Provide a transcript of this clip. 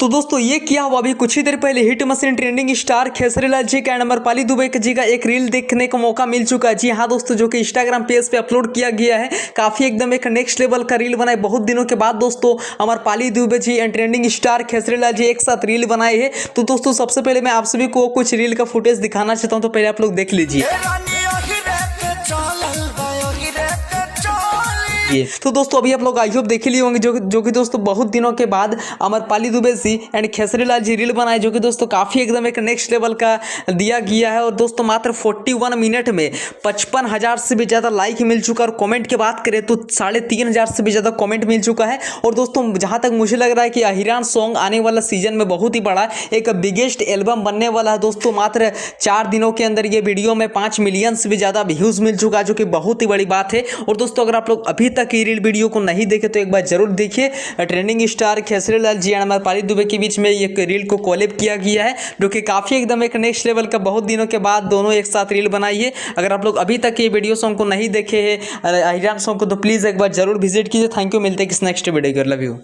तो दोस्तों ये क्या हुआ, अभी कुछ ही देर पहले hit machine trending star Khesari Lal जी का एंड अमरपाली दुबे जी का एक रील देखने को मौका मिल चुका है। जी हाँ दोस्तों, जो कि इंस्टाग्राम पेज पे अपलोड किया गया है। काफी एकदम एक नेक्स्ट लेवल का रील बनाए। बहुत दिनों के बाद दोस्तों Amrapali Dubey ji and trending star Khesari Lal जी एक साथ रील बनाए हैं। तो दोस्तों सबसे पहले मैं आप सभी को कुछ रील का फुटेज दिखाना चाहता हूँ, तो पहले आप लोग देख लीजिए। तो दोस्तों अभी आप लोग आई होप देख लिए होंगे जो कि दोस्तों बहुत दिनों के बाद अमरपाली दुबे जी एंड खेसरी लाल जी रील बनाए, जो कि दोस्तों काफ़ी एकदम एक नेक्स्ट लेवल का दिया गया है। और दोस्तों मात्र 41 मिनट में 55,000 से भी ज़्यादा लाइक मिल चुका है। और कमेंट की बात करें तो 3,500 से भी ज़्यादा कमेंट मिल चुका है। और दोस्तों जहाँ तक मुझे लग रहा है कि अहिरान सॉन्ग आने वाला सीजन में बहुत ही बड़ा एक बिगेस्ट एल्बम बनने वाला है। दोस्तों मात्र 4 दिनों के अंदर ये वीडियो में 5 मिलियन से भी ज़्यादा व्यूज़ मिल चुका है, जो कि बहुत ही बड़ी बात है। और दोस्तों अगर आप लोग अभी तक ये रील वीडियो को नहीं देखे तो एक बार जरूर देखिए। Trending star Khesari Lal ji and Amrapali Dubey के बीच में एक रील को कोलैब किया गया है, जो कि काफ़ी एकदम एक नेक्स्ट लेवल का बहुत दिनों के बाद दोनों एक साथ रील बनाई है। अगर आप लोग अभी तक ये वीडियो सॉन्ग को नहीं देखे हैं अहिरान सॉन्ग को, तो प्लीज़ एक बार जरूर विजिट कीजिए। थैंक यू, मिलते हैं किस नेक्स्ट वीडियो। Love you.